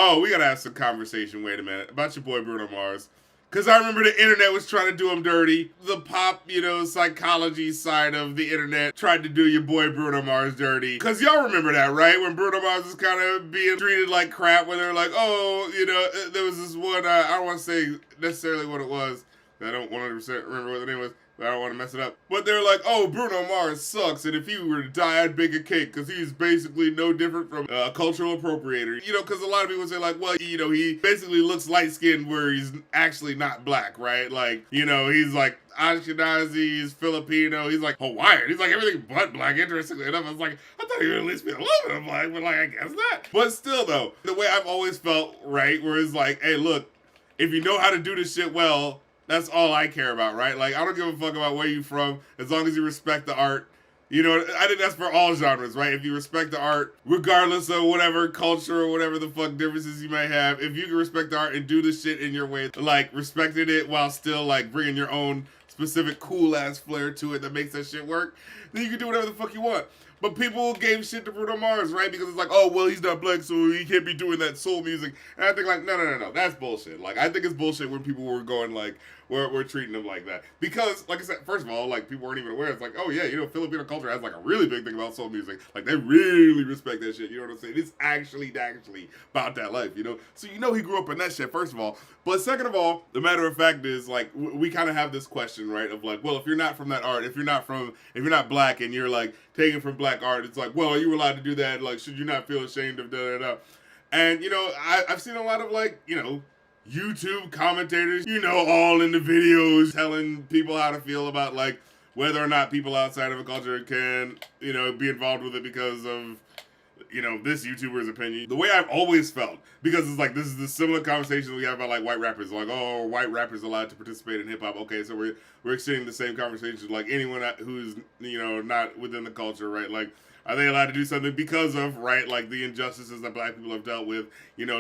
Oh, we gotta have some conversation, wait a minute, about your boy Bruno Mars. Because I remember the internet was trying to do him dirty. The pop, psychology side of the internet tried to do your boy Bruno Mars dirty. Because y'all remember that, right? When Bruno Mars was kind of being treated like crap, when they were like, oh, there was this one, I don't want to say necessarily what it was. I don't 100% remember what the name was. I don't want to mess it up. But they're like, oh, Bruno Mars sucks, and if he were to die, I'd bake a cake, because he's basically no different from a cultural appropriator. Because a lot of people say, like, well, he basically looks light-skinned where he's actually not black, right? Like, he's like Ashkenazi, he's Filipino, he's like Hawaiian, he's like everything but black, interestingly enough. I was like, I thought he would at least be a little bit of black, but like, I guess not. But still, though, the way I've always felt, right, where it's like, hey, look, if you know how to do this shit well, that's all I care about, right? Like, I don't give a fuck about where you from, as long as you respect the art. I think that's for all genres, right? If you respect the art, regardless of whatever culture or whatever the fuck differences you may have, if you can respect the art and do the shit in your way, like, respecting it while still, like, bringing your own specific cool-ass flair to it that makes that shit work, then you can do whatever the fuck you want. But people gave shit to Bruno Mars, right? Because it's like, oh, well, he's not black, so he can't be doing that soul music. And I think, like, no, that's bullshit. Like, I think it's bullshit when people were going, like, we're treating him like that. Because, like I said, first of all, like, people weren't even aware. It's like, oh, yeah, Filipino culture has, like, a really big thing about soul music. Like, they really respect that shit, you know what I'm saying? It's actually about that life, So, he grew up in that shit, first of all. But second of all, the matter of fact is, like, we kind of have this question, right, of, like, well, if you're not from that art, if you're not black and you're, like, taking from black art, it's like, well, are you allowed to do that? Like, should you not feel ashamed of da-da-da? And, I've seen a lot of, like, YouTube commentators, all in the videos telling people how to feel about, like, whether or not people outside of a culture can, be involved with it because of, this YouTuber's opinion. The way I've always felt, because it's like, this is the similar conversation we have about, like, white rappers. Like, oh, white rappers allowed to participate in hip-hop. Okay, so we're extending the same conversation, like, anyone who's, not within the culture, right? Like, are they allowed to do something because of, right, like, the injustices that black people have dealt with?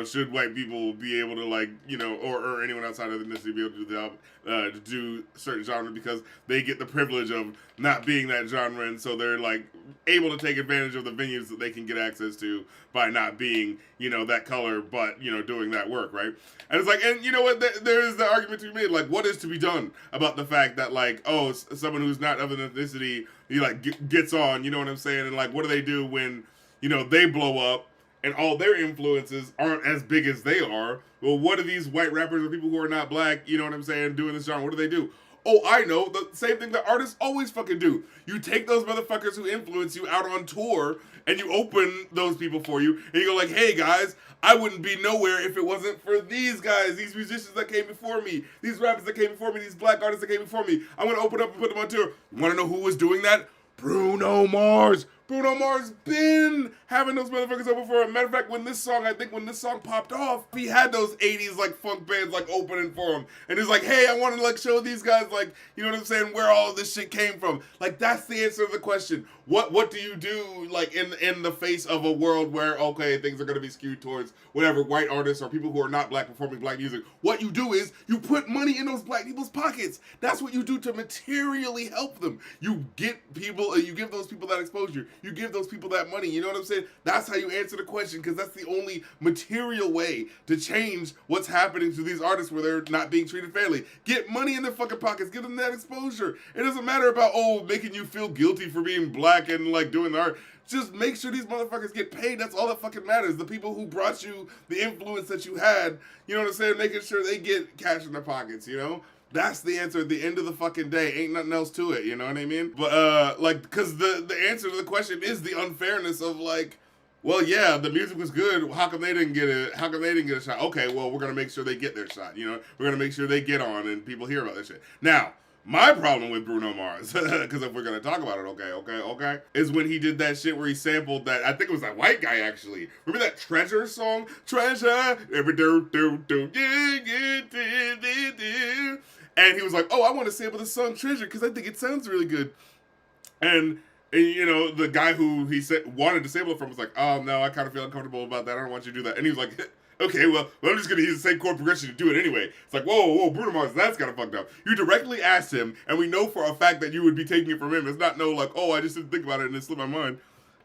Should white people be able to, like, or anyone outside of the ethnicity be able to do to do certain genres because they get the privilege of not being that genre, and so they're, like, able to take advantage of the venues that they can get access to by not being, that color, but, doing that work, right? And it's like, and you know what, there is the argument to be made, like, what is to be done about the fact that, like, oh, someone who's not of an ethnicity, he, like, gets on, you know what I'm saying? And, like, what do they do when, they blow up and all their influences aren't as big as they are? Well, what do these white rappers or people who are not black, you know what I'm saying, doing this genre? What do they do? Oh, I know, the same thing that artists always fucking do. You take those motherfuckers who influence you out on tour, and you open those people for you, and you go like, hey guys, I wouldn't be nowhere if it wasn't for these guys, these musicians that came before me, these rappers that came before me, these black artists that came before me. I'm gonna open up and put them on tour. You wanna know who was doing that? Bruno Mars. Bruno Mars been having those motherfuckers open for him. Matter of fact, when this song popped off, he had those 80s, like, funk bands, like, opening for him. And he's like, hey, I want to, like, show these guys, like, you know what I'm saying, where all of this shit came from. Like, that's the answer to the question. What do you do, like, in the face of a world where, okay, things are going to be skewed towards whatever white artists or people who are not black performing black music? What you do is you put money in those black people's pockets. That's what you do to materially help them. You get people, you give those people that exposure. You give those people that money, you know what I'm saying? That's how you answer the question, because that's the only material way to change what's happening to these artists where they're not being treated fairly. Get money in their fucking pockets, give them that exposure. It doesn't matter about, making you feel guilty for being black and, like, doing the art. Just make sure these motherfuckers get paid. That's all that fucking matters. The people who brought you the influence that you had, you know what I'm saying? Making sure they get cash in their pockets, That's the answer at the end of the fucking day. Ain't nothing else to it, you know what I mean? But, because the answer to the question is the unfairness of, like, well, yeah, the music was good. How come they didn't get a shot? Okay, well, we're going to make sure they get their shot, We're going to make sure they get on and people hear about this shit. Now, my problem with Bruno Mars, because if we're going to talk about it, okay, is when he did that shit where he sampled that, I think it was that white guy, actually. Remember that Treasure song? Treasure, every do, and he was like, oh, I want to sample the song Treasure because I think it sounds really good. And the guy who he said wanted to sample it from was like, oh, no, I kind of feel uncomfortable about that. I don't want you to do that. And he was like, okay, well, I'm just going to use the same chord progression to do it anyway. It's like, whoa, Bruno Mars, that's kind of fucked up. You directly asked him, and we know for a fact that you would be taking it from him. It's not like, oh, I just didn't think about it and it slipped my mind.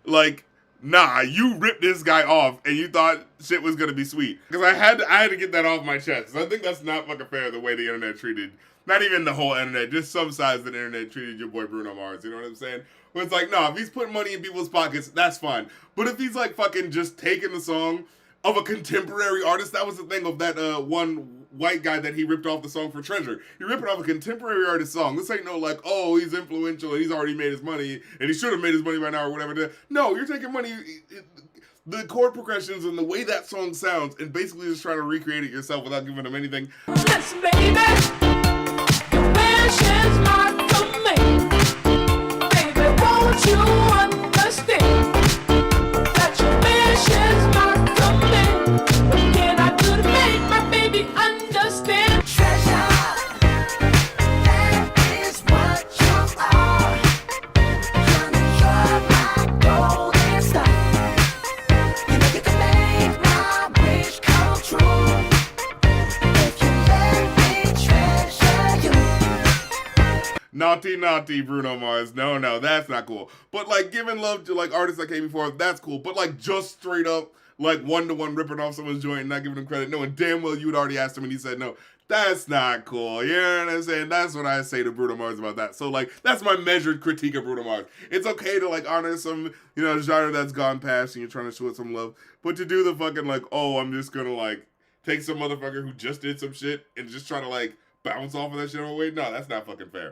Like, nah, you ripped this guy off and you thought shit was gonna be sweet. Because I had to get that off my chest. I think that's not fucking fair the way the internet treated, not even the whole internet, just some sides of the internet treated your boy Bruno Mars. You know what I'm saying? Where it's like, no, if he's putting money in people's pockets, that's fine. But if he's like fucking just taking the song of a contemporary artist, that was the thing of that one white guy that he ripped off the song for Treasure. He ripped off a contemporary artist song. This ain't no like, oh, he's influential and he's already made his money and he should have made his money by now or whatever. No, you're taking money, the chord progressions and the way that song sounds and basically just trying to recreate it yourself without giving them anything. Listen, baby, your wish is my command. Baby, won't you understand that your wish is my command? What can I do to make my baby understand? Treasure, that is what you are. Honey, you're my golden star. You know you can make my wish come true. If you let me treasure you. Naughty, naughty Bruno Mars. No, that's not cool. But like giving love to like artists that came before, that's cool. But like just straight up, like one-to-one ripping off someone's joint and not giving them credit, knowing damn well you had already asked him and he said no. That's not cool. You know what I'm saying? That's what I say to Bruno Mars about that. So like, that's my measured critique of Bruno Mars. It's okay to like honor some, genre that's gone past and you're trying to show it some love. But to do the fucking like, oh, I'm just gonna like take some motherfucker who just did some shit and just try to like bounce off of that shit away, no, that's not fucking fair.